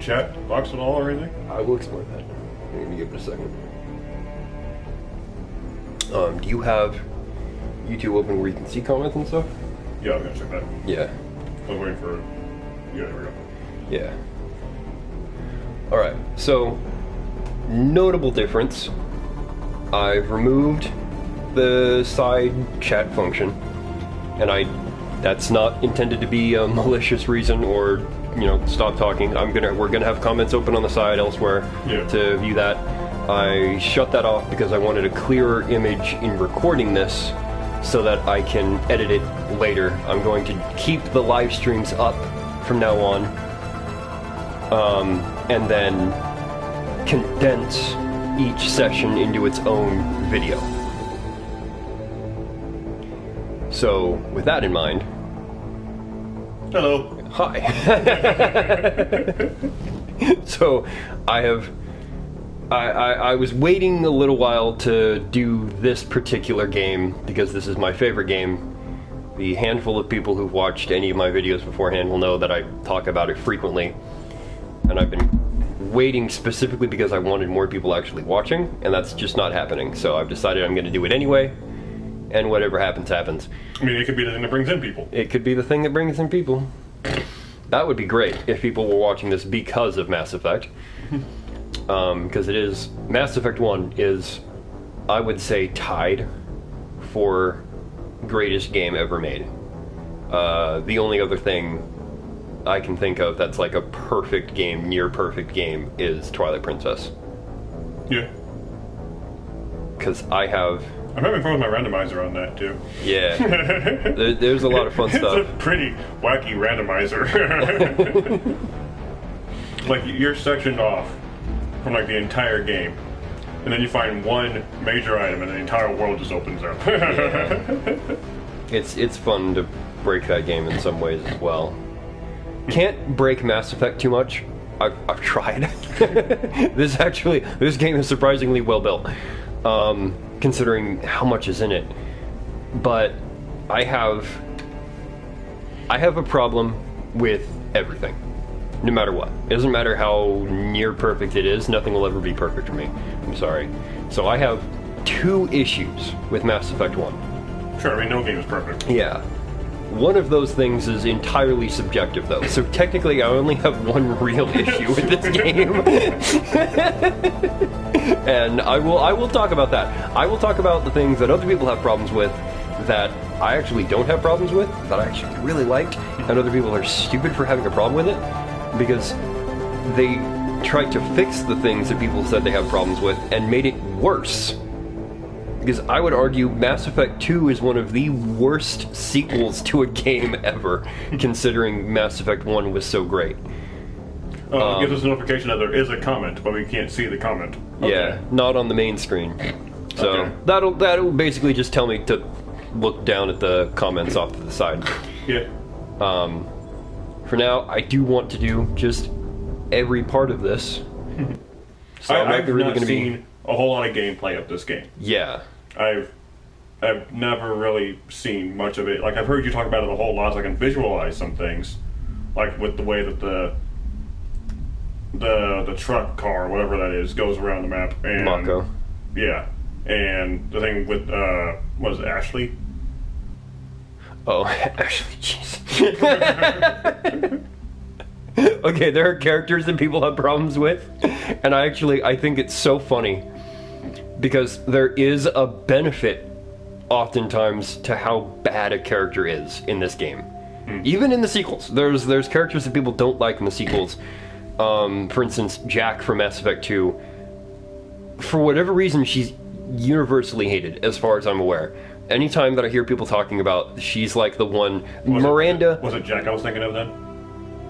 chat box at all or anything? I will explore that. Let me give it a second. Do you have YouTube open where you can see comments and stuff? Yeah, I'm gonna check that. Yeah. I was waiting for... Yeah, there we go. Yeah. Alright, so notable difference. I've removed the side chat function, and that's not intended to be a malicious reason or, you know, stop talking. We're gonna have comments open on the side elsewhere to view that. I shut that off because I wanted a clearer image in recording this so that I can edit it later. I'm going to keep the live streams up from now on, and then condense each session into its own video. So, with that in mind... Hello. Hi. So, I was waiting a little while to do this particular game, because this is my favorite game. The handful of people who've watched any of my videos beforehand will know that I talk about it frequently. And I've been waiting specifically because I wanted more people actually watching, and that's just not happening. So I've decided I'm going to do it anyway, and whatever happens, happens. I mean, it could be the thing that brings in people. It could be the thing that brings in people. That would be great if people were watching this because of Mass Effect. Because it is... Mass Effect 1 is, I would say, tied for greatest game ever made. The only other thing I can think of that's like a perfect game, near perfect game, is Twilight Princess. Yeah. Because I'm having fun with my randomizer on that, too. Yeah. There's a lot of fun stuff. It's a pretty wacky randomizer. Like, you're sectioned off from, like, the entire game. And then you find one major item and the entire world just opens up. Yeah. It's fun to break that game in some ways as well. Can't break Mass Effect too much. I've tried. This game is surprisingly well built, considering how much is in it. But I have a problem with everything, no matter what. It doesn't matter how near perfect it is. Nothing will ever be perfect for me. I'm sorry. So I have 2 issues with Mass Effect 1. Sure, I mean, no game is perfect. Yeah. One of those things is entirely subjective, though. So technically, I only have one real issue with this game, and I will talk about that. I will talk about the things that other people have problems with, that I actually don't have problems with, that I actually really liked, and other people are stupid for having a problem with it because they tried to fix the things that people said they have problems with and made it worse. Because I would argue Mass Effect 2 is one of the worst sequels to a game ever, considering Mass Effect 1 was so great. It gives us a notification that there is a comment, but we can't see the comment. Okay. Yeah, not on the main screen. So Okay. that'll basically just tell me to look down at the comments off to the side. Yeah. For now, I do want to do just every part of this. So I've not seen a whole lot of gameplay of this game. Yeah. I've never really seen much of it. Like, I've heard you talk about it a whole lot, so I can visualize some things. Like, with the way that the truck car, whatever that is, goes around the map. And Mako. Yeah. And the thing with, what is it, Ashley? Oh, Ashley, jeez. Okay, there are characters that people have problems with, and I think it's so funny because there is a benefit oftentimes to how bad a character is in this game. Even in the sequels, there's characters that people don't like in the sequels. For instance, Jack from Mass Effect 2. For whatever reason, she's universally hated, as far as I'm aware. Anytime that I hear people talking about, she's like the one. Miranda. Was it Jack I was thinking of then?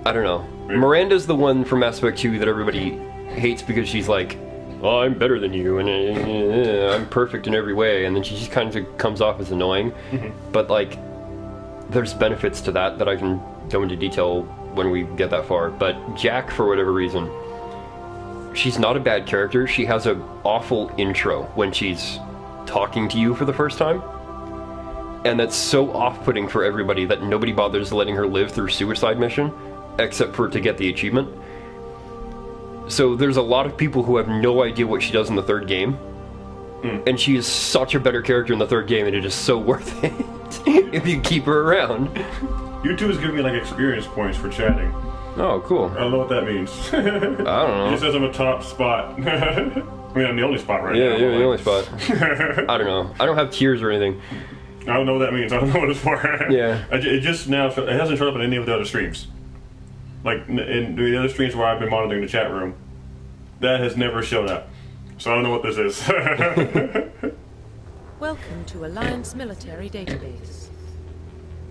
I don't know. Miranda's the one from Mass Effect 2 that everybody hates because she's like, oh, I'm better than you, and I'm perfect in every way, and then she just kind of comes off as annoying. But, like, there's benefits to that I can go into detail when we get that far. But Jack, for whatever reason, she's not a bad character. She has an awful intro when she's talking to you for the first time. And that's so off-putting for everybody that nobody bothers letting her live through Suicide Mission, except for to get the achievement. So there's a lot of people who have no idea what she does in the third game. And she is such a better character in the third game, and it is so worth it if you keep her around. YouTube is giving me like experience points for chatting. Oh, cool. I don't know what that means. I don't know. It says I'm a top spot. I mean, I'm the only spot right now. Yeah, you're the only spot. I don't know. I don't have tiers or anything. I don't know what that means. I don't know what it's for. Yeah. It just now, it hasn't showed up in any of the other streams. Like, in the other streams where I've been monitoring the chat room, that has never shown up. So I don't know what this is. Welcome to Alliance Military Database.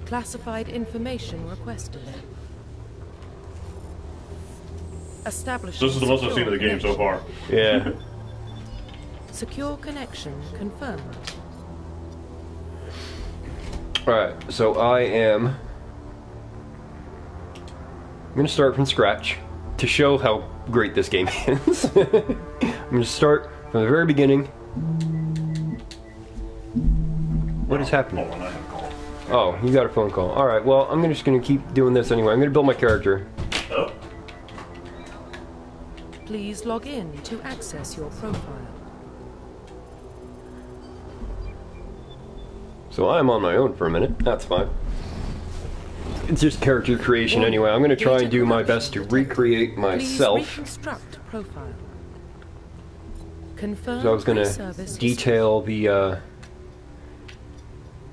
Classified information requested. Establishing This is the most I've seen of the game so far. Yeah. Secure connection confirmed. Alright, so I'm going to start from scratch to show how great this game is. I'm going to start from the very beginning. What is happening? Hold on, I have a call. Oh, you got a phone call. Alright, well, I'm just going to keep doing this anyway. I'm going to build my character. Oh. Please log in to access your profile. So I'm on my own for a minute. That's fine. It's just character creation anyway. I'm going to try and do my best to recreate myself. Please reconstruct profile. Confirm. So I was going to detail the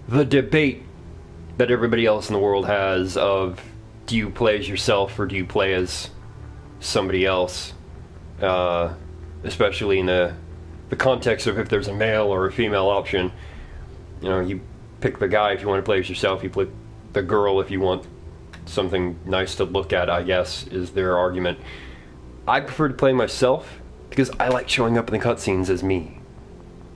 debate that everybody else in the world has of, do you play as yourself or do you play as somebody else? Especially in the context of if there's a male or a female option. You know, you pick the guy if you want to play as yourself, you play the girl if you want something nice to look at, I guess, is their argument. I prefer to play myself because I like showing up in the cutscenes as me.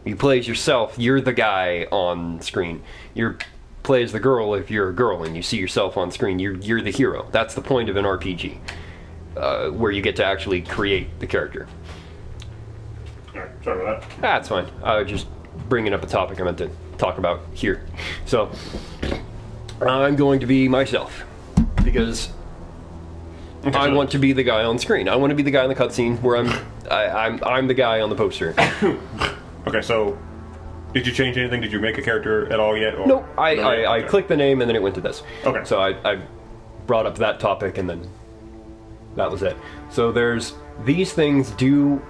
You play as yourself, you're the guy on screen. You play as the girl if you're a girl and you see yourself on screen. You're the hero. That's the point of an RPG, where you get to actually create the character. Alright, sorry about that. That's fine. I was just bringing up a topic I meant to talk about here. So, I'm going to be myself because I want to be the guy on screen. I want to be the guy in the cutscene where I'm the guy on the poster. Okay, so did you change anything? Did you make a character at all yet? Or? Nope. I Okay. clicked the name and then it went to this. Okay. So I brought up that topic and then that was it. So there's these things do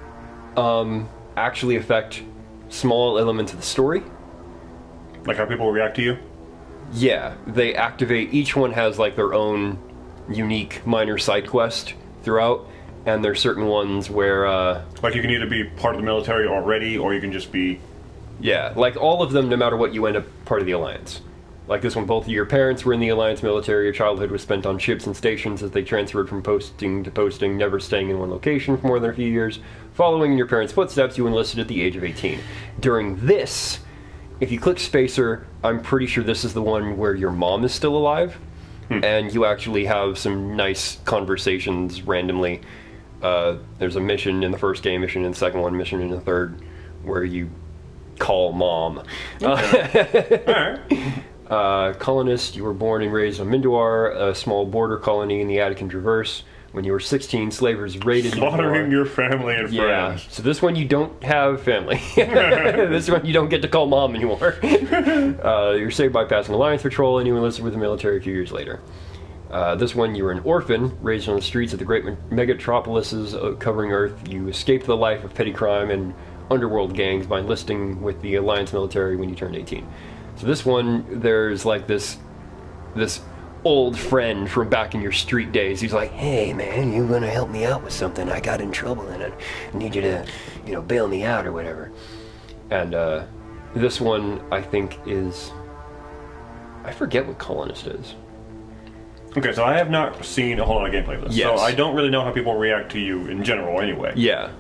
actually affect small elements of the story. Like how people react to you? Yeah, they activate, each one has like their own unique minor side quest throughout, and there's certain ones where Like you can either be part of the military already, or you can just be... yeah, like all of them, no matter what, you end up part of the Alliance. Like this one, both of your parents were in the Alliance military, your childhood was spent on ships and stations as they transferred from posting to posting, never staying in one location for more than a few years. Following in your parents' footsteps, you enlisted at the age of 18. During this, if you click Spacer, I'm pretty sure this is the one where your mom is still alive, and you actually have some nice conversations randomly. There's a mission in the first game, mission in the second one, mission in the third, where you call mom. Alright. Colonist, you were born and raised on Mindoir, a small border colony in the Attican Traverse. When you were 16, slavers raided Slaughtering Mindoir. your family and Yeah, friends. so this one you don't have family. This one you don't get to call mom anymore. You're saved by passing Alliance patrol and you enlisted with the military a few years later. This one you were an orphan, raised on the streets of the great megatropolises covering Earth. You escaped the life of petty crime and underworld gangs by enlisting with the Alliance military when you turned 18. So this one, there's like this old friend from back in your street days. He's like, hey man, you gonna help me out with something? I got in trouble and I need you to, bail me out or whatever. And this one, I think, is... I forget what Colonist is. Okay, so I have not seen a whole lot of gameplay of this. Yes. So I don't really know how people react to you in general anyway. Yeah.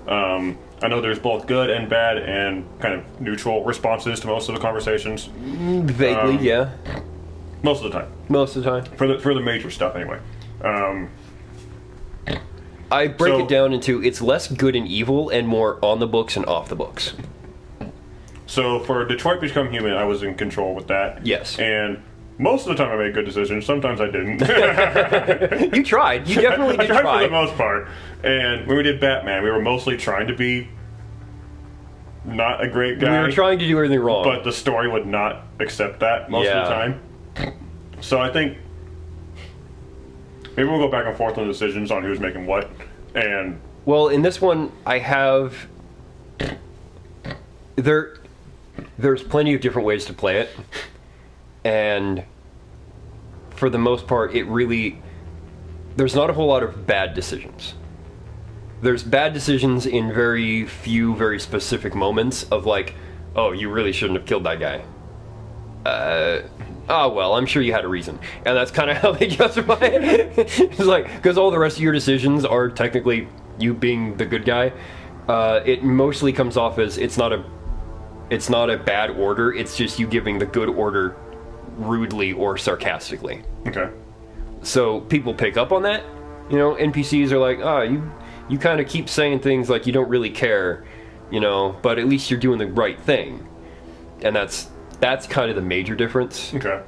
I know there's both good and bad and kind of neutral responses to most of the conversations. Vaguely, yeah. Most of the time. Most of the time. For the major stuff anyway. I break So- it down into it's less good and evil and more on the books and off the books. So for Detroit Become Human, I was in control with that. Yes. And Most of the time I made good decisions. Sometimes I didn't. You tried. You definitely I did tried try. for the most part. And when we did Batman, we were mostly trying to be not a great guy. We were trying to do everything wrong. But the story would not accept that most of the time. So I think maybe we'll go back and forth on decisions on who's making what. And well, in this one, I have there's plenty of different ways to play it, and for the most part, there's not a whole lot of bad decisions. There's bad decisions in very few, very specific moments of like, oh, you really shouldn't have killed that guy. Oh, well, I'm sure you had a reason. And that's kind of how they justify it. It's like, because all the rest of your decisions are technically you being the good guy. It mostly comes off as it's not a bad order, it's just you giving the good order rudely or sarcastically. okay. So people pick up on that. You know, NPCs are like, oh, you kind of keep saying things like you don't really care, you know, but at least you're doing the right thing. And that's kind of the major difference. Okay.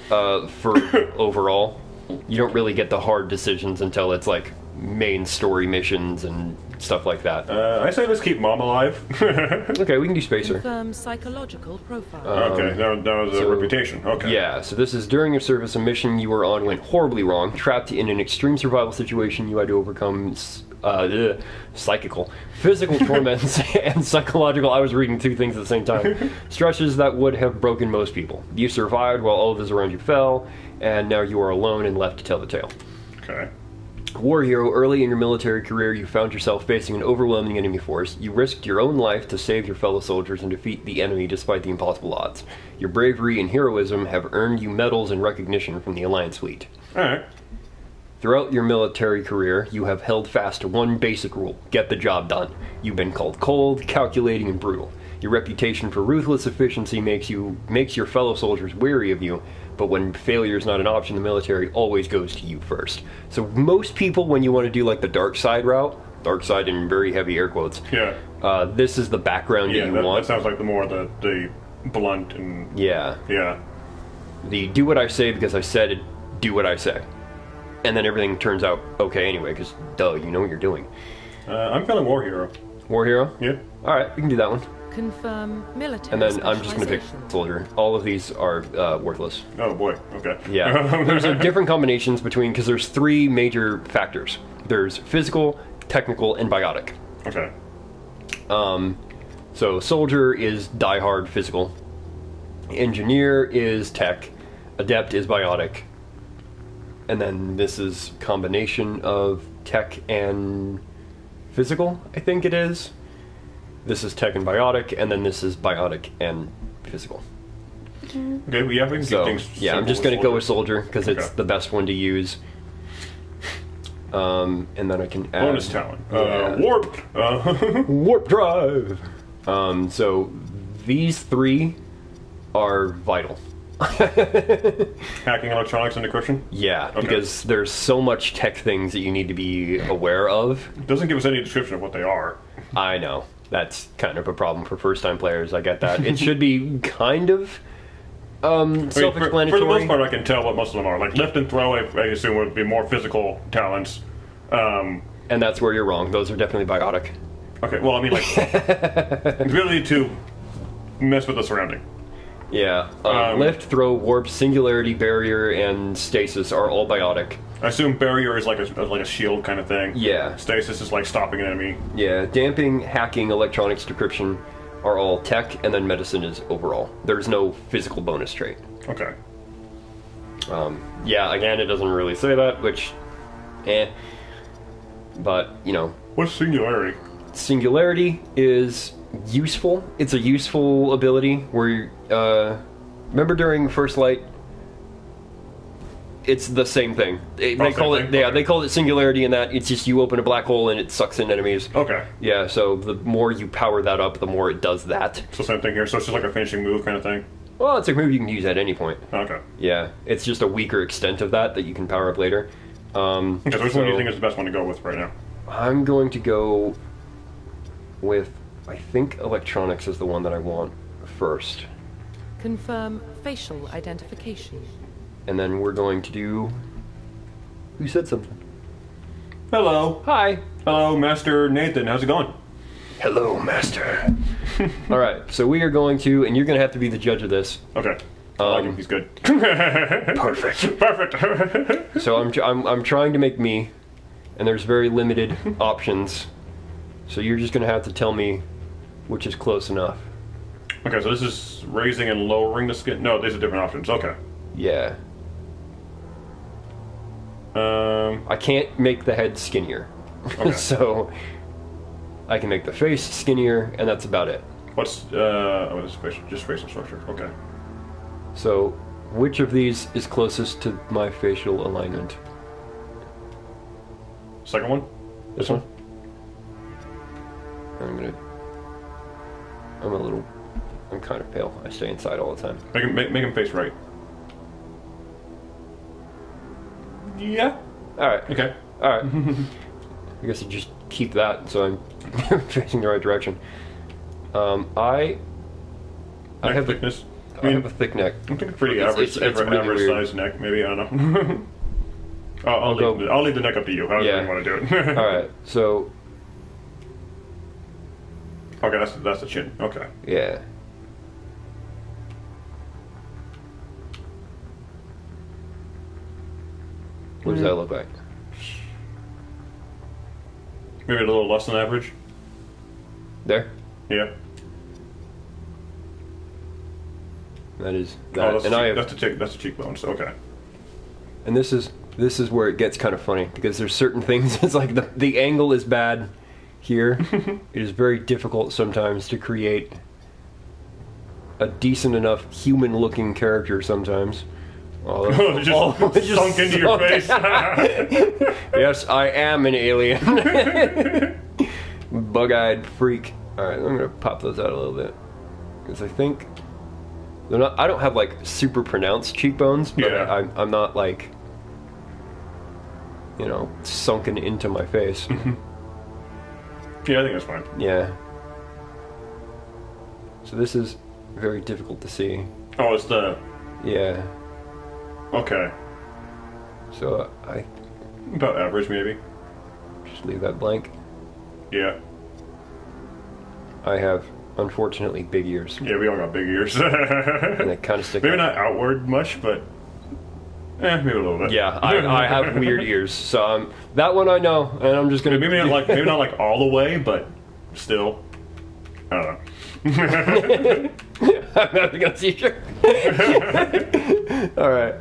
For overall. You don't really get the hard decisions until it's like main story missions and stuff like that. I say let's keep Mom alive. Okay, we can do Spacer. Confirm psychological profile. Okay, that was a reputation. Okay. Yeah, so this is during your service, a mission you were on went horribly wrong. Trapped in an extreme survival situation, you had to overcome physical torments and psychological. I was reading two things at the same time. Stresses that would have broken most people. You survived while all of those around you fell, and now you are alone and left to tell the tale. Okay. War hero, early in your military career, you found yourself facing an overwhelming enemy force. You risked your own life to save your fellow soldiers and defeat the enemy despite the impossible odds. Your bravery and heroism have earned you medals and recognition from the Alliance fleet. Alright. Throughout your military career, you have held fast to one basic rule: get the job done. You've been called cold, calculating, and brutal. Your reputation for ruthless efficiency makes your fellow soldiers wary of you, but when failure is not an option, the military always goes to you first. So most people, when you want to do like the dark side route, dark side in very heavy air quotes, this is the background that you want. That sounds like the more the blunt and... Yeah. Yeah. The do what I say because I said it, do what I say. And then everything turns out okay anyway, because duh, you know what you're doing. I'm feeling War Hero. War hero? Yeah. Alright, we can do that one. Confirm military And then I'm just going to pick specialization. soldier. All of these are worthless. Oh boy, okay. Yeah. There's different combinations between, because there's three major factors. There's physical, technical, and biotic. Okay. So soldier is diehard physical. Engineer is tech. Adept is biotic. And then this is combination of tech and physical, I think it is. This is tech and biotic, and then this is biotic and physical. Okay, well, yeah, we can keep So, things yeah, I'm simple just with going to go soldier. with soldier, because it's Okay. the best one to use. And then I can add... Bonus talent. Yeah. Warp! Warp drive! So these three are vital. Hacking electronics and encryption? Yeah, Okay. because there's so much tech things that you need to be aware of. Doesn't give us any description of what they are. I know. That's kind of a problem for first-time players. I get that. It should be kind of I mean, self-explanatory. for the most part, I can tell what most of them are. Like lift and throw, I assume would be more physical talents. And that's where you're wrong. Those are definitely biotic. Okay, well, I mean, like, ability to mess with the surrounding. Yeah. Lift, throw, warp, singularity, barrier, and stasis are all biotic. I assume barrier is like a shield kind of thing. Yeah. Stasis is like stopping an enemy. Yeah. Damping, hacking, electronics, decryption are all tech, and then medicine is overall. There's no physical bonus trait. Okay. Yeah, again, it doesn't really say that, which, But, you know, What's singularity? singularity is useful. It's a useful ability where, remember during First Light? It's the same thing. They call it, Okay. they call it singularity in that it's just you open a black hole and it sucks in enemies. Okay. Yeah, so the more you power that up, the more it does that. So same thing here. So it's just like a finishing move kind of thing. Well, it's a move you can use at any point. Okay. Yeah, it's just a weaker extent of that you can power up later. Okay, so which one do you think is the best one to go with right now? I'm going to go with, I think electronics is the one that I want first. Confirm facial identification. And then we're going to do... Who said something? Hello. Hi. Hello, Master Nathan. How's it going? Hello, Master. Alright, so we are going to... And you're going to have to be the judge of this. Okay. I like him. He's good. Perfect. Perfect. So I'm trying to make me, and there's very limited options. So you're just going to have to tell me which is close enough. Okay, so this is raising and lowering the skin. No, these are different options. Okay. Yeah. I can't make the head skinnier. Okay. So I can make the face skinnier, and that's about it. What's just facial structure. Okay. So which of these is closest to my facial alignment? Second one? This one? I'm kind of pale. I stay inside all the time. Make him face right. Yeah. Alright. Okay. Alright. I guess I just keep that so I'm facing the right direction. I have thickness. I have a thick neck. I'm thinking pretty It's really average weird. size neck, maybe. I don't know. I'll leave the neck up to you. However you want to do it. Alright, so okay, that's the chin. Okay. yeah. What does that look like? Maybe a little less than average. There? Yeah. That is that. That's And I have, that's the cheekbones. Okay. and this is where it gets kind of funny because there's certain things. It's like the angle is bad here. It is very difficult sometimes to create a decent enough human-looking character sometimes. Oh, just sunk into your face. Yes, I am an alien. Bug-eyed freak. Alright, I'm gonna pop those out a little bit. Because I think they're not, I don't have like super pronounced cheekbones, but Yeah. I'm not like, you know, sunken into my face. Yeah, I think that's fine. Yeah. So this is very difficult to see. Oh, it's the... Yeah. Okay. So I About average, maybe. just leave that blank. Yeah. I have, unfortunately, big ears. Yeah, we all got big ears. And they kind of stick Maybe out. not outward much, but... maybe a little bit. Yeah, I have weird ears. So that one I know, and I'm just going to... Maybe not like all the way, but still. I don't know. I'm not going to see you. Alright.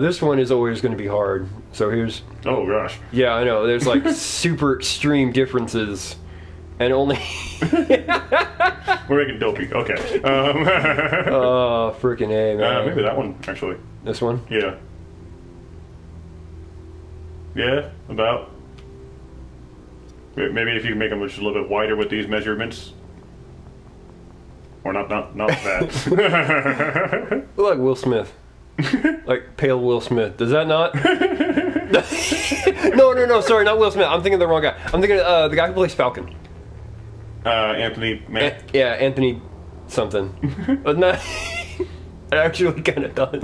This one is always going to be hard. So here's... Oh, gosh. Yeah, I know. There's like super extreme differences. And only... We're making dopey. Okay. Oh, freaking A, man. Maybe that one, actually. This one? Yeah. Yeah, about. Maybe if you can make them just a little bit wider with these measurements. Or not that. Look like Will Smith. Like pale Will Smith. Does that not? No, sorry, not Will Smith. I'm thinking of the wrong guy. I'm thinking of the guy who plays Falcon. Anthony Matt. Yeah, Anthony something. But not... It actually kind of does.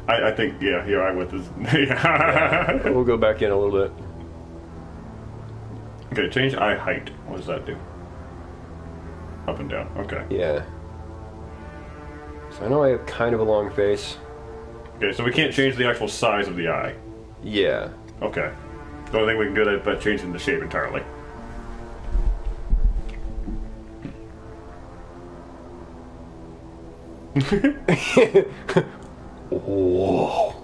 I think, yeah, you're right with this. Yeah. We'll go back in a little bit. Okay, change eye height. What does that do? Up and down. Okay. Yeah. So I know I have kind of a long face. Okay, so we can't change the actual size of the eye. Yeah. Okay. The only thing we can do is by changing the shape entirely. Whoa.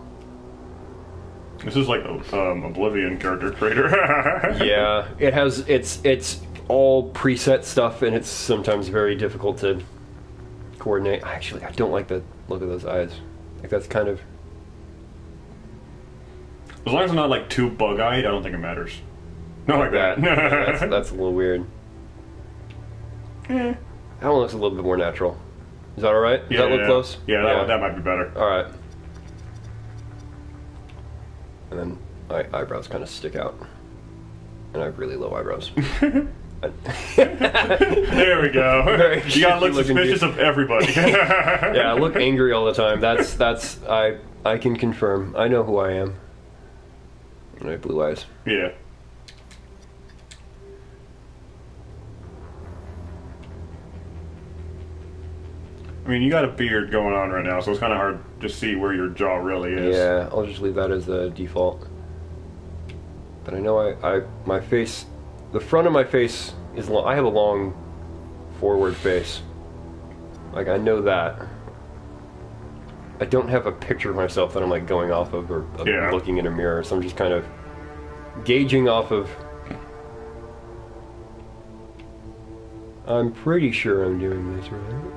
This is like Oblivion character creator. Yeah, it has it's all preset stuff, and it's sometimes very difficult to coordinate. Actually, I don't like the look of those eyes. Like that's kind of... As long as it's not like too bug-eyed, I don't think it matters. Not like that. Yeah, that's a little weird. That one looks a little bit more natural. Is that all right? Does that look close? Yeah, that might be better. All right. And then my eyebrows kind of stick out, and I have really low eyebrows. There we go. Very You gotta look shitty-looking suspicious dude. of everybody. Yeah, I look angry all the time. That's I can confirm. I know who I am. And I have blue eyes. Yeah. I mean, you got a beard going on right now, so it's kind of hard to see where your jaw really is. Yeah, I'll just leave that as the default. But I know my face, the front of my face is long. I have a long forward face. Like, I know that. I don't have a picture of myself that I'm like going off of or Yeah. looking in a mirror, so I'm just kind of gauging off of. I'm pretty sure I'm doing this right.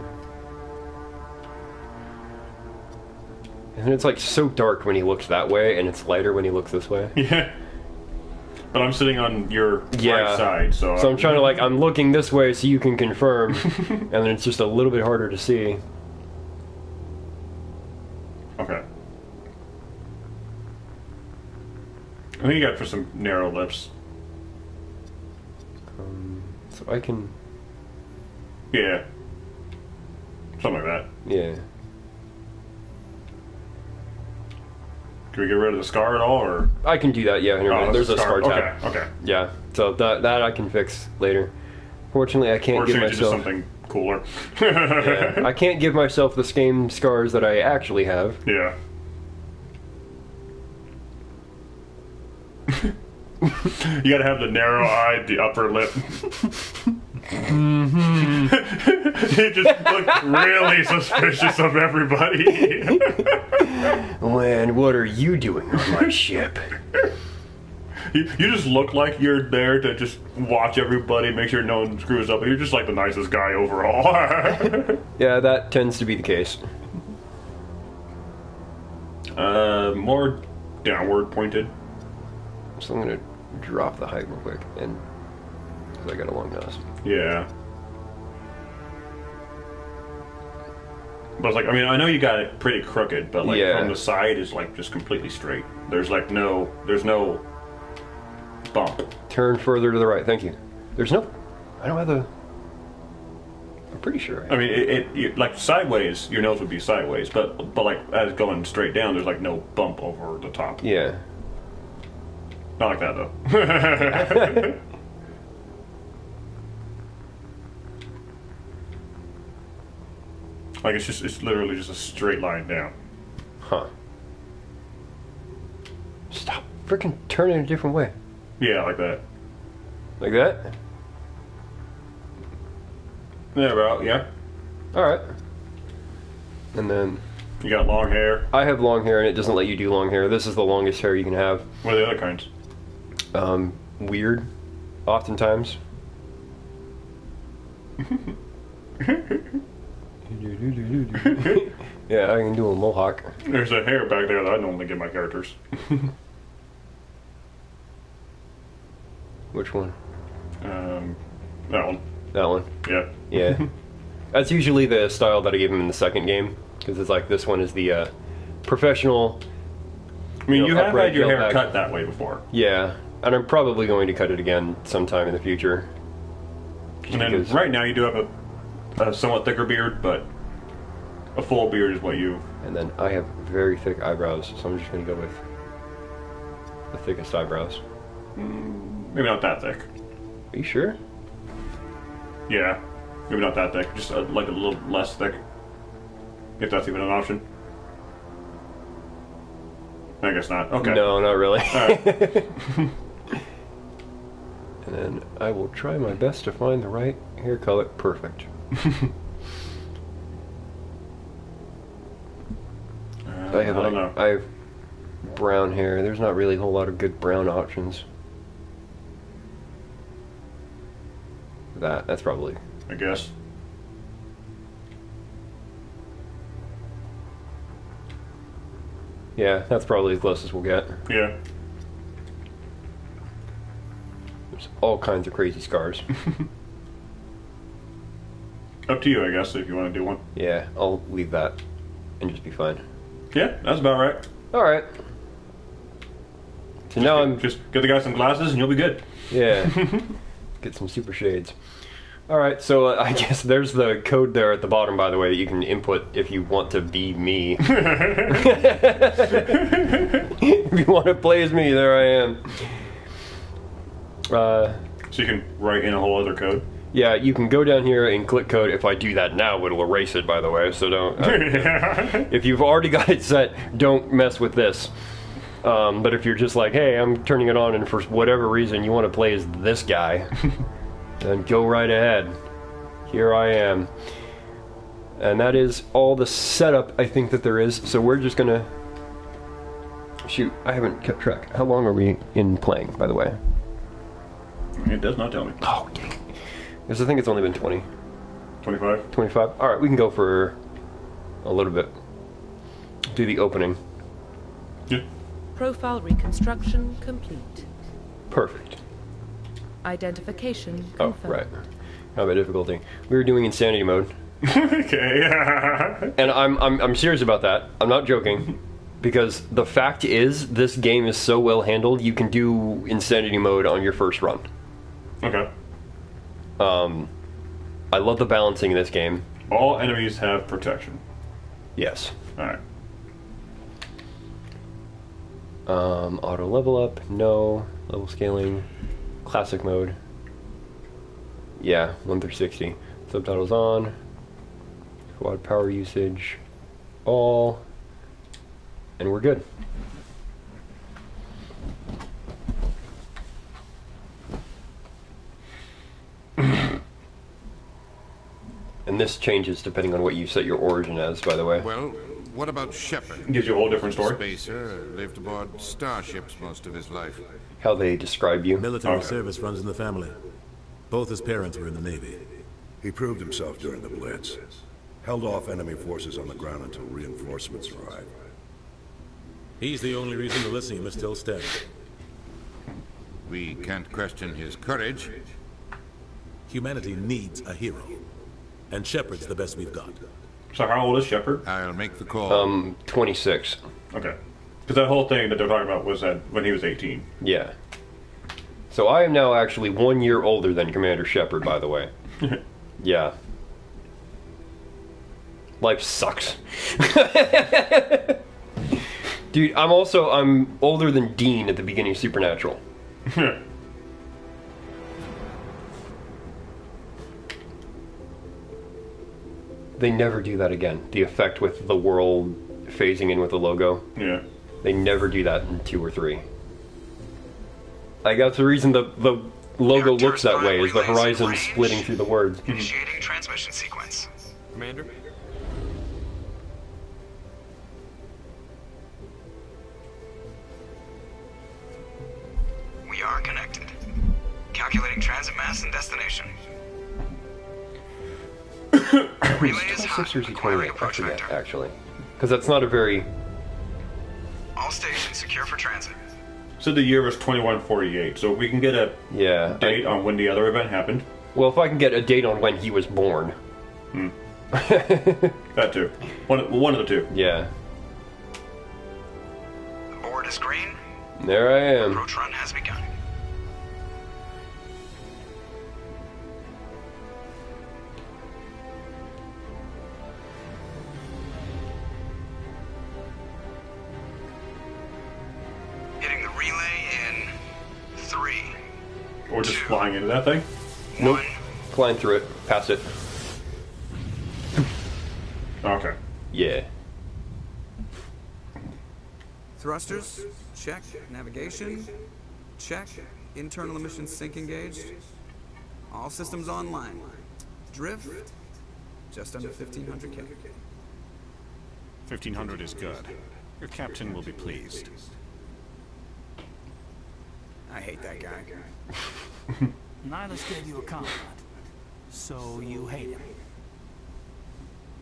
And it's like so dark when he looks that way, and it's lighter when he looks this way. Yeah. But I'm sitting on your Yeah. right side, so I'm trying to like, I'm looking this way so you can confirm, and then it's just a little bit harder to see. Okay. I think you got for some narrow lips. So I can, Yeah. Something like that. yeah. Can we get rid of the scar at all, or? I can do that, yeah. Here, Oh, there's a scar tab. Okay, okay. Yeah, so that I can fix later. Fortunately, I can't Or give change it to myself. something cooler. Yeah, I can't give myself the same scars that I actually have. Yeah. You gotta have the narrow eye, the upper lip. You just look really suspicious of everybody. When what are you doing on my ship? You just look like you're there to just watch everybody, make sure no one screws up. You're just like the nicest guy overall. Yeah, that tends to be the case. More downward pointed. So I'm gonna drop the height real quick, and because I got a long nose. Yeah. But it's like, I mean, I know you got it pretty crooked, but like Yeah. from the side is like just completely straight. There's like there's no bump. Turn further to the right. Thank you. There's no. I don't have the. I'm pretty sure. I mean, like sideways, your nose would be sideways, but like as going straight down, there's like no bump over the top. Yeah. Not like that though. Like it's literally just a straight line down. Huh. Stop freaking turning a different way. Yeah, like that. Like that? Yeah, about yeah. Alright. And then You got long hair. I have long hair and it doesn't let you do long hair. This is the longest hair you can have. What are the other kinds? Weird. Oftentimes. Yeah, I can do a mohawk. There's a hair back there that I normally give my characters. Which one? That one. That one. Yeah. Yeah. That's usually the style that I gave him in the second game. Because it's like, this one is the professional. I mean, you have upright had your hair tailback. cut that way before. Yeah. And I'm probably going to cut it again sometime in the future. And then Because- right now you do have a somewhat thicker beard, but a full beard is what you... And then I have very thick eyebrows, so I'm just going to go with the thickest eyebrows. Maybe not that thick. Are you sure? Yeah. Maybe not that thick. Just like a little less thick. If that's even an option. I guess not. Okay. No, not really. Alright. And then I will try my best to find the right hair color. Perfect. I don't know. I have brown hair. There's not really a whole lot of good brown options. That's probably. I guess. Yeah, that's probably as close as we'll get. Yeah. There's all kinds of crazy scars. Up to you, I guess, if you want to do one. Yeah, I'll leave that and just be fine. Yeah, that's about right. Alright. So now I'm... Just get the guy some glasses and you'll be good. Yeah. Get some super shades. Alright, so I guess there's the code there at the bottom, by the way, that you can input if you want to be me. If you want to play as me, there I am. So you can write in a whole other code? Yeah, you can go down here and click code. If I do that now, it'll erase it, by the way, so don't... if you've already got it set, don't mess with this. But if you're just like, hey, I'm turning it on and for whatever reason you want to play as this guy... then go right ahead. Here I am. And that is all the setup I think that there is. So we're just gonna... Shoot, I haven't kept track. How long are we in playing, by the way? It does not tell me. Oh, dang. Because I think it's only been 20. 25? 25? Alright, we can go for a little bit. Do the opening. Yeah. Profile reconstruction complete. Perfect. Identification Oh, confirmed. right. How about difficulty? We were doing insanity mode. Okay. And I'm serious about that. I'm not joking. Because the fact is, this game is so well handled, you can do insanity mode on your first run. Okay. I love the balancing in this game. All enemies have protection. Yes. Alright. Auto level up, no. Level scaling, classic mode. Yeah, 1 through 60. Subtitles on. Quad power usage. All. And we're good. And this changes depending on what you set your origin as, by the way. Well, what about Shepard? Gives you a whole different story. Spacer, lived aboard starships most of his life. How they describe you. Military service runs in the family. Both his parents were in the Navy. He proved himself during the Blitz. Held off enemy forces on the ground until reinforcements arrived. He's the only reason the Elysium is still standing. We can't question his courage. Humanity needs a hero. And Shepard's the best we've got. So how old is Shepard? I'll make the call. 26. Okay. Because that whole thing that they're talking about was that when he was 18. Yeah. So I am now actually 1 year older than Commander Shepard, by the way. Yeah. Life sucks. Dude, I'm older than Dean at the beginning of Supernatural. They never do that again. The effect with the world phasing in with the logo. Yeah. They never do that in 2 or 3. Like, that's the reason the logo looks that way, is the horizon splitting through the words. Initiating transmission sequence. Commander? We are connected. Calculating transit mass and destination. Relay is hot. 26 or Acquiring 28? I approach forget, vector. actually. Because that's not a very... All stations secure for transit. So the year was 2148. So we can get a Yeah. date on when the other event happened. Well, if I can get a date on when he was born. That too. One of the two. Yeah. The board is green. There I am. Approach run has begun. Hitting the relay in 3. Or just flying into that thing. Nope. 1. Flying through it. Past it. Okay. Yeah. Thrusters, check. Navigation, check. Internal emissions sync engaged. All systems online. Drift, just under 1500 K. 1500 is good. Your captain will be pleased. I hate that guy. Nihilus gave you a compliment, so you hate him.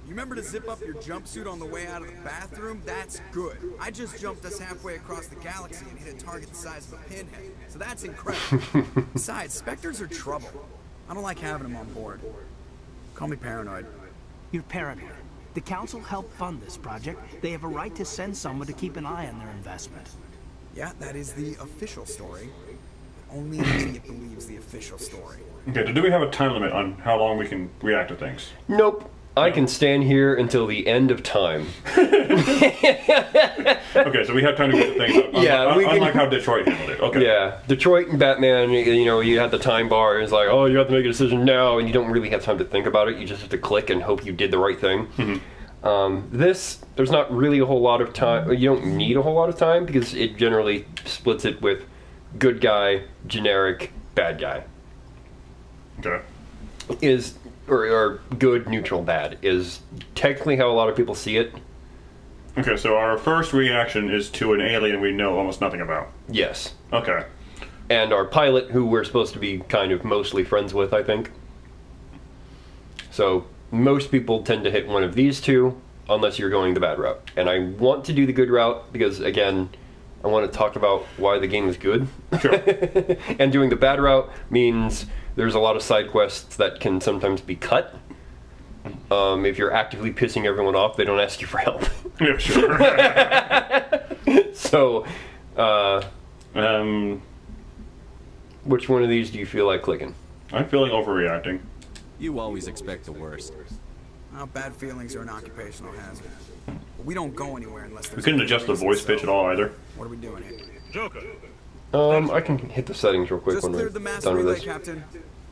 You remember to zip up your jumpsuit on the way out of the bathroom? That's good. I just jumped us halfway across the galaxy and hit a target the size of a pinhead, so that's incredible. Besides, Spectres are trouble. I don't like having them on board. Call me paranoid. You're paranoid. The Council helped fund this project. They have a right to send someone to keep an eye on their investment. Yeah, that is the official story. Only an idiot believes the official official story. Okay, so do we have a time limit on how long we can react to things? Nope. I can stand here until the end of time. Okay, so we have time to get the things up. Yeah, we can- unlike how Detroit handled it. Okay. Yeah, Detroit and Batman, you know, you had the time bar. It's like, oh, you have to make a decision now, and you don't really have time to think about it. You just have to click and hope you did the right thing. This, there's not really a whole lot of time. You don't need a whole lot of time because it generally splits it with good guy, generic, bad guy. Okay. Or good, neutral, bad is technically how a lot of people see it. Okay, so our first reaction is to an alien we know almost nothing about. Yes. Okay. And our pilot, who we're supposed to be kind of mostly friends with, I think. So most people tend to hit one of these two, unless you're going the bad route. And I want to do the good route because, again, I want to talk about why the game is good. Sure. And doing the bad route means there's a lot of side quests that can sometimes be cut. If you're actively pissing everyone off, they don't ask you for help. Yeah, sure. So, which one of these do you feel like clicking? I'm feeling overreacting. You always expect the worst. Bad feelings are an occupational hazard. But we don't go anywhere unless there's... We couldn't adjust the voice pitch at all either. What are we doing here? Joker. I can hit the settings real quick Just when we're cleared the mass done with relay, this. Captain.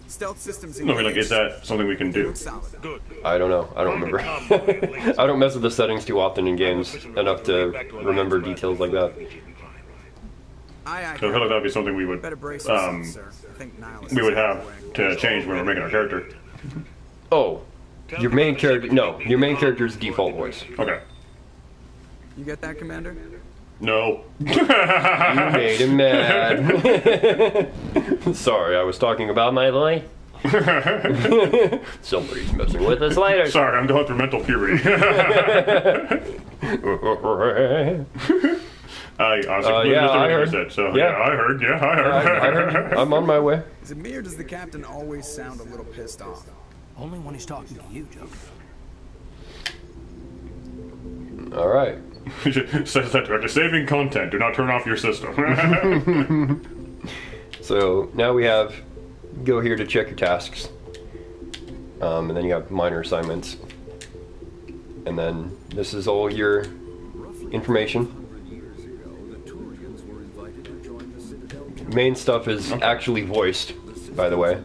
Stealth systems No, I mean, like, is that something we can do? Looks solid. Good. I don't know. I don't remember. I don't mess with the settings too often in games enough to remember details like that. I So I feel like that'd be something we would, better brace yourself, sir. I think Nihilus we is would on have the way. to change when we're making our character. Oh, your main character? No, your main character's default voice. Okay. You get that, Commander? No. You made him mad. Sorry, I was talking about my voice. Somebody's messing with us later. Sorry, I'm going through mental puberty. I honestly yeah, I what you heard. said, so Yeah. I heard. Yeah, I heard. I heard. I'm on my way. Is it me or does the captain always sound a little pissed off? Only when he's talking to you, Joker. All right. Says that director. Saving content. Do not turn off your system. So now we have go here to check your tasks, and then you have minor assignments, and then this is all your information. Main stuff is actually voiced, by the way.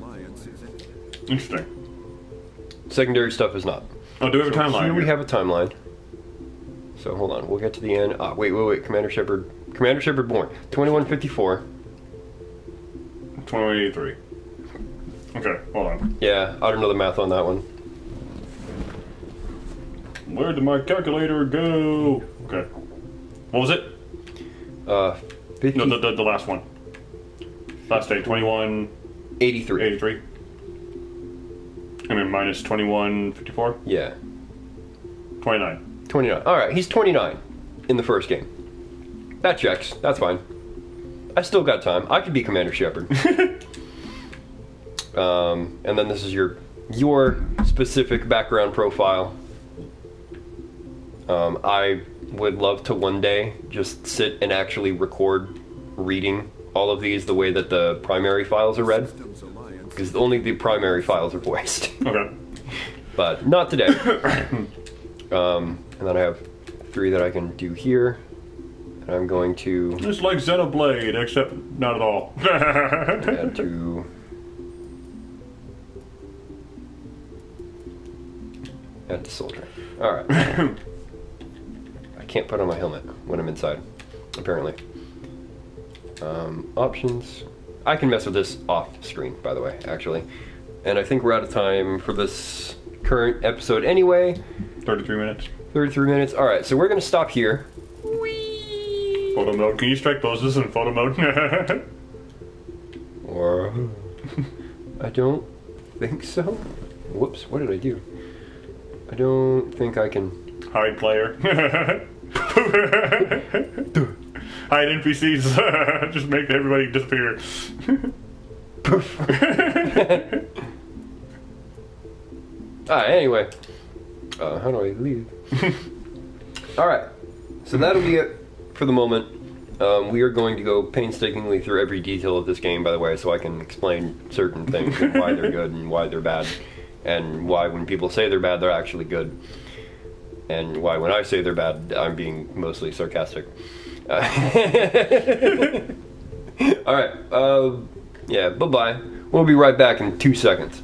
Interesting. Secondary stuff is not. Oh, do we have a timeline? Here we have a timeline. So hold on, we'll get to the end. Wait. Commander Shepard born 2154. 2083. Okay, hold on. Yeah, I don't know the math on that one. Where did my calculator go? Okay. What was it? 50, No, the last one. Last day, 2183. 83. And then minus 2154? Yeah, 29. 29. All right, he's 29 in the first game. That checks. That's fine. I still got time. I could be Commander Shepard. And then this is your specific background profile. I would love to one day just sit and actually record reading all of these the way that the primary files are read, because only the primary files are voiced. Okay. But not today. And then I have 3 that I can do here. And I'm going to Just like Xenoblade, except not at all. add to soldier. Alright. I can't put on my helmet when I'm inside, apparently. Options. I can mess with this off screen, by the way, actually. And I think we're out of time for this current episode anyway. 33 minutes. 33 minutes. Alright, so we're going to stop here. Photo mode. Can you strike poses in photo mode? Or I don't think so. Whoops, what did I do? I don't think I can. Hide player. Hide NPCs. Just make everybody disappear. Anyway. How do I leave? Alright. So that'll be it for the moment. We are going to go painstakingly through every detail of this game, by the way, so I can explain certain things and why they're good and why they're bad, and why when people say they're bad, they're actually good, and why when I say they're bad, I'm being mostly sarcastic. Alright, yeah, bye-bye. We'll be right back in 2 seconds.